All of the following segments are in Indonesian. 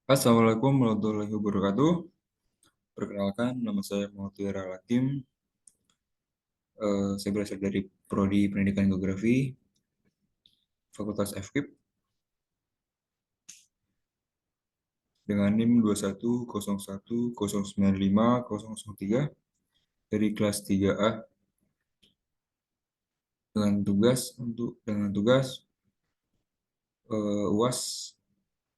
Assalamualaikum warahmatullahi wabarakatuh. Perkenalkan, nama saya Muhammad Wira Lakim. Saya berasal dari Prodi Pendidikan Geografi, Fakultas FKIP, dengan NIM 210110950003 dari kelas 3A dengan tugas UAS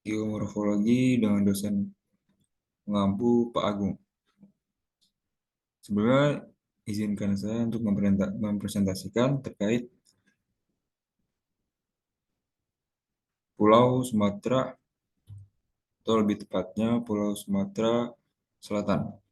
Geomorfologi dengan dosen pengampu Pak Agung. Sebelumnya izinkan saya untuk mempresentasikan terkait Pulau Sumatera, atau lebih tepatnya Pulau Sumatera Selatan.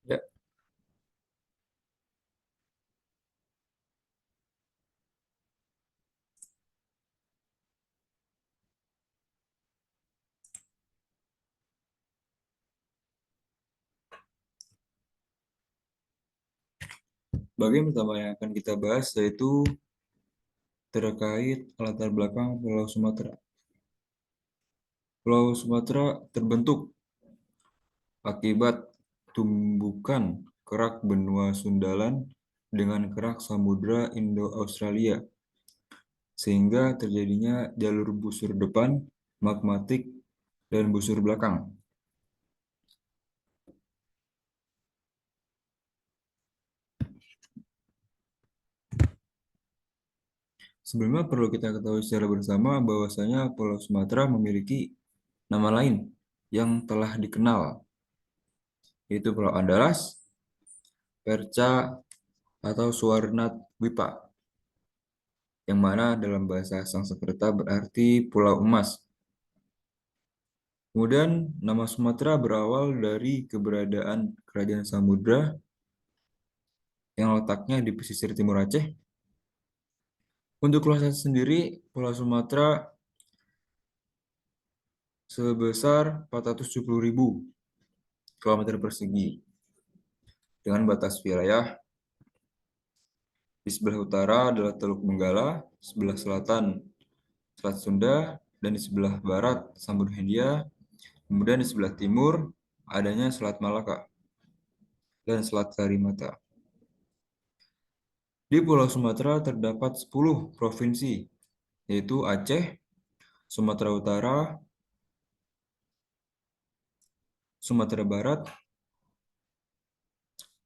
Ya, bagian pertama yang akan kita bahas yaitu terkait latar belakang Pulau Sumatera. Pulau Sumatera terbentuk akibat tumbukan kerak benua Sundalan dengan kerak Samudra Indo-Australia, sehingga terjadinya jalur busur depan, magmatik, dan busur belakang. Sebelumnya perlu kita ketahui secara bersama bahwasanya Pulau Sumatera memiliki nama lain yang telah dikenal, yaitu Pulau Andalas, Perca, atau Suwarnatwipa, yang mana dalam bahasa Sanskerta berarti Pulau Emas. Kemudian nama Sumatera berawal dari keberadaan Kerajaan Samudra yang letaknya di pesisir timur Aceh. Untuk luasan sendiri, Pulau Sumatera sebesar 470.000 km persegi dengan batas wilayah di sebelah utara adalah Teluk Benggala, sebelah selatan Selat Sunda, dan di sebelah barat Samudra Hindia. Kemudian di sebelah timur adanya Selat Malaka dan Selat Karimata. Di Pulau Sumatera terdapat 10 provinsi, yaitu Aceh, Sumatera Utara, Sumatera Barat,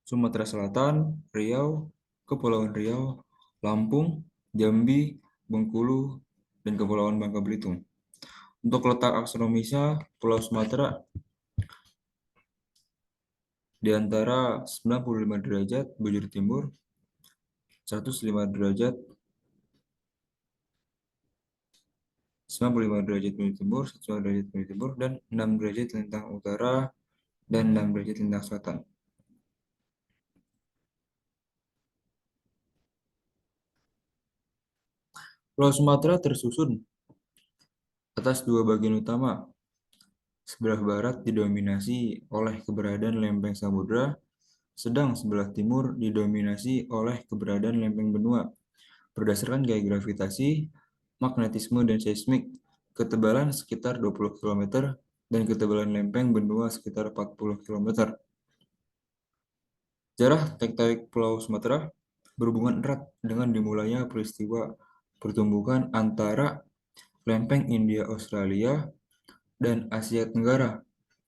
Sumatera Selatan, Riau, Kepulauan Riau, Lampung, Jambi, Bengkulu, dan Kepulauan Bangka Belitung. Untuk letak astronomisnya, Pulau Sumatera di antara 95 derajat bujur timur, 105 derajat 95 derajat bujur timur, 105 derajat bujur timur, dan 6 derajat lintang utara, dan 6 derajat lintang selatan. Pulau Sumatera tersusun atas dua bagian utama. Sebelah barat didominasi oleh keberadaan lempeng samudra, sedang sebelah timur didominasi oleh keberadaan lempeng benua. Berdasarkan gaya gravitasi, magnetisme, dan seismik, ketebalan sekitar 20 km dan ketebalan lempeng benua sekitar 40 km. Sejarah tektonik Pulau Sumatera berhubungan erat dengan dimulainya peristiwa pertumbukan antara lempeng India Australia dan Asia Tenggara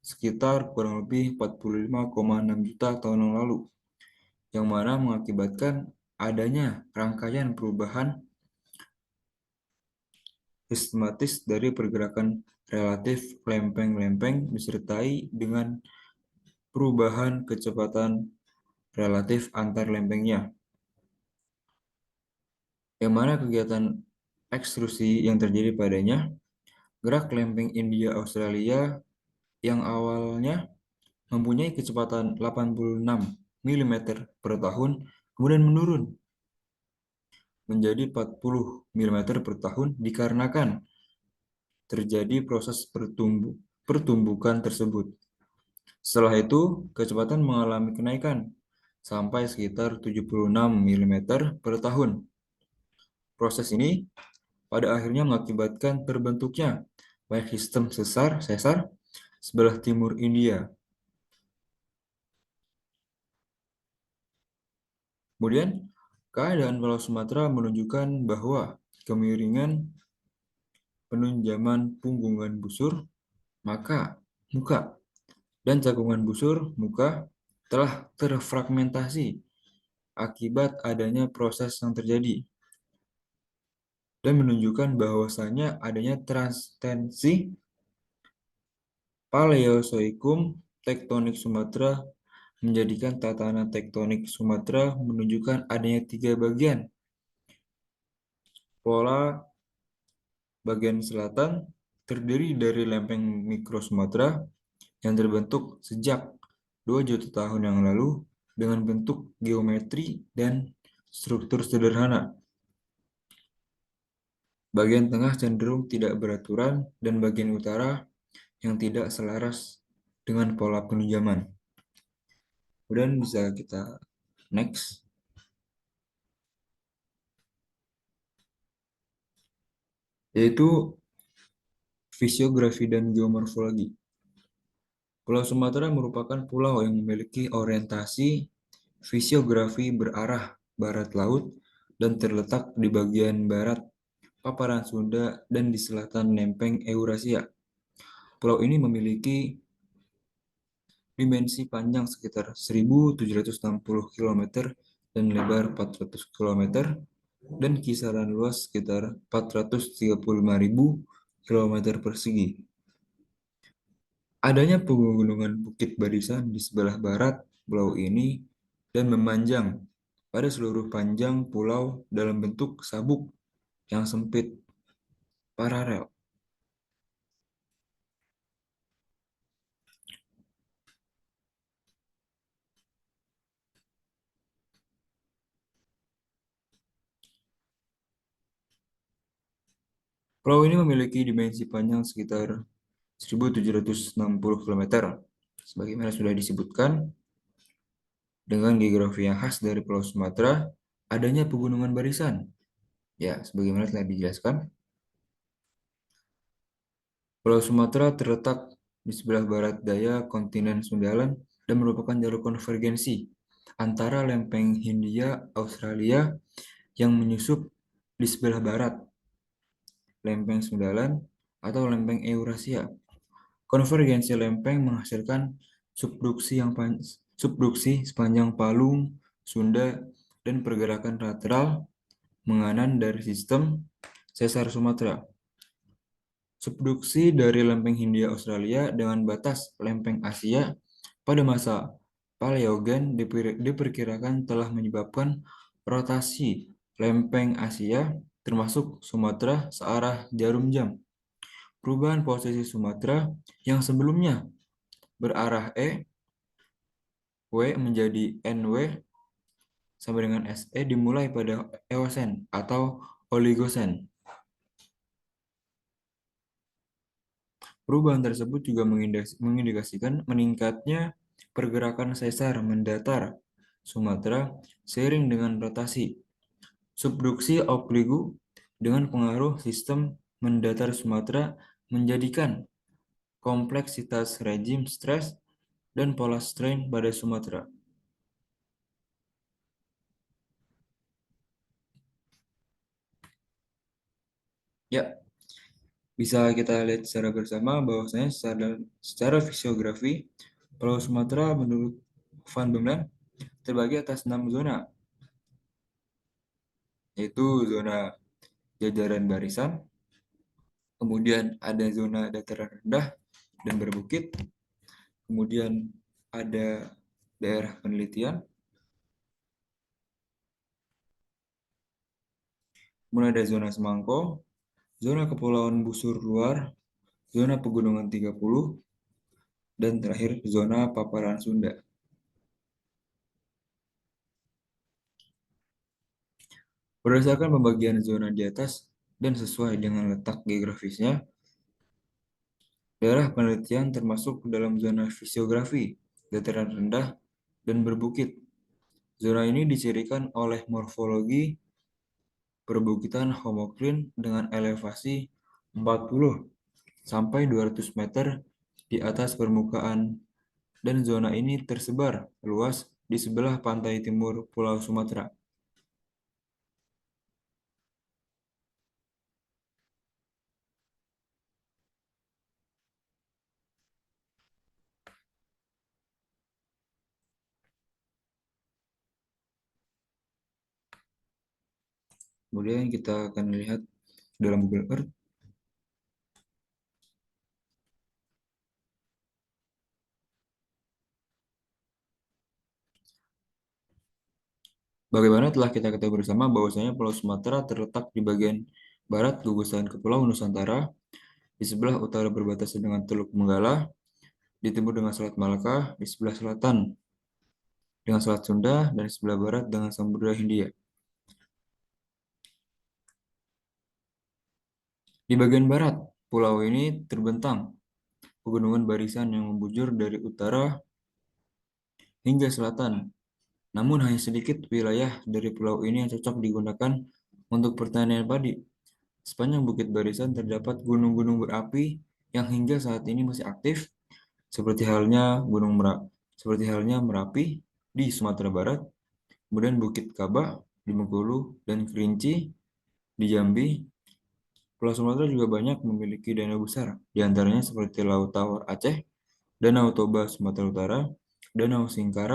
sekitar kurang lebih 45,6 juta tahun yang lalu, yang mana mengakibatkan adanya rangkaian perubahan sistematis dari pergerakan relatif lempeng-lempeng disertai dengan perubahan kecepatan relatif antar lempengnya, yang mana kegiatan ekstrusi yang terjadi padanya, gerak lempeng India Australia yang awalnya mempunyai kecepatan 86 mm per tahun, kemudian menurun menjadi 40 mm per tahun dikarenakan terjadi proses pertumbukan tersebut. Setelah itu, kecepatan mengalami kenaikan sampai sekitar 76 mm per tahun. Proses ini pada akhirnya mengakibatkan terbentuknya banyak sistem sesar sebelah timur India. Kemudian, keadaan Pulau Sumatera menunjukkan bahwa kemiringan penunjaman punggungan busur muka dan cakungan busur muka telah terfragmentasi akibat adanya proses yang terjadi dan menunjukkan bahwasanya adanya transtensi Paleozoikum tektonik Sumatera menjadikan tatanan tektonik Sumatera menunjukkan adanya tiga bagian. Pola bagian selatan terdiri dari lempeng mikro Sumatera yang terbentuk sejak 2 juta tahun yang lalu dengan bentuk geometri dan struktur sederhana. Bagian tengah cenderung tidak beraturan dan bagian utara yang tidak selaras dengan pola penunjaman. Kemudian bisa kita next, yaitu fisiografi dan geomorfologi. Pulau Sumatera merupakan pulau yang memiliki orientasi fisiografi berarah barat laut dan terletak di bagian barat paparan Sunda dan di selatan lempeng Eurasia. Pulau ini memiliki dimensi panjang sekitar 1.760 km dan lebar 400 km dan kisaran luas sekitar 435.000 km persegi. Adanya pegunungan Bukit Barisan di sebelah barat pulau ini dan memanjang pada seluruh panjang pulau dalam bentuk sabuk yang sempit paralel. Pulau ini memiliki dimensi panjang sekitar 1.760 km. Sebagaimana sudah disebutkan, dengan geografi yang khas dari Pulau Sumatera, adanya pegunungan barisan. Ya, sebagaimana telah dijelaskan, Pulau Sumatera terletak di sebelah barat daya kontinen Sundaland dan merupakan jalur konvergensi antara lempeng Hindia Australia yang menyusup di sebelah barat, lempeng Sundaland atau lempeng Eurasia. Konvergensi lempeng menghasilkan subduksi sepanjang palung Sunda dan pergerakan lateral menganan dari sistem sesar Sumatera. Subduksi dari lempeng Hindia Australia dengan batas lempeng Asia pada masa Paleogen diperkirakan telah menyebabkan rotasi lempeng Asia termasuk Sumatera searah jarum jam. Perubahan posisi Sumatera yang sebelumnya berarah W menjadi NW sama dengan SE dimulai pada Eosen atau Oligosen. Perubahan tersebut juga mengindikasikan meningkatnya pergerakan sesar mendatar Sumatera seiring dengan rotasi subduksi Opligu dengan pengaruh sistem mendatar Sumatera menjadikan kompleksitas rejim stres dan pola strain pada Sumatera. Ya, bisa kita lihat secara bersama bahwasanya secara fisiografi Pulau Sumatera menurut Van Bemelen terbagi atas 6 zona, yaitu zona jajaran barisan, kemudian ada zona dataran rendah dan berbukit, kemudian ada daerah penelitian, kemudian ada zona semangko, zona kepulauan busur luar, zona pegunungan 30, dan terakhir zona paparan Sunda. Berdasarkan pembagian zona di atas dan sesuai dengan letak geografisnya, daerah penelitian termasuk dalam zona fisiografi, dataran rendah, dan berbukit. Zona ini dicirikan oleh morfologi perbukitan homoklin dengan elevasi 40 sampai 200 meter di atas permukaan dan zona ini tersebar luas di sebelah pantai timur Pulau Sumatera. Kemudian kita akan lihat dalam Google Earth bagaimana telah kita ketahui bersama bahwasanya Pulau Sumatera terletak di bagian barat gugusan Kepulauan Nusantara, di sebelah utara berbatasan dengan Teluk Benggala, di timur dengan Selat Malaka, di sebelah selatan dengan Selat Sunda, dan di sebelah barat dengan Samudra Hindia. Di bagian barat, pulau ini terbentang pegunungan barisan yang membujur dari utara hingga selatan. Namun hanya sedikit wilayah dari pulau ini yang cocok digunakan untuk pertanian padi. Sepanjang Bukit Barisan terdapat gunung-gunung berapi yang hingga saat ini masih aktif, seperti halnya seperti halnya Merapi di Sumatera Barat, kemudian Bukit Kaba di Bengkulu, dan Kerinci di Jambi. Pulau Sumatera juga banyak memiliki danau besar, di antaranya seperti Laut Tawar Aceh, Danau Toba Sumatera Utara, Danau Singkara,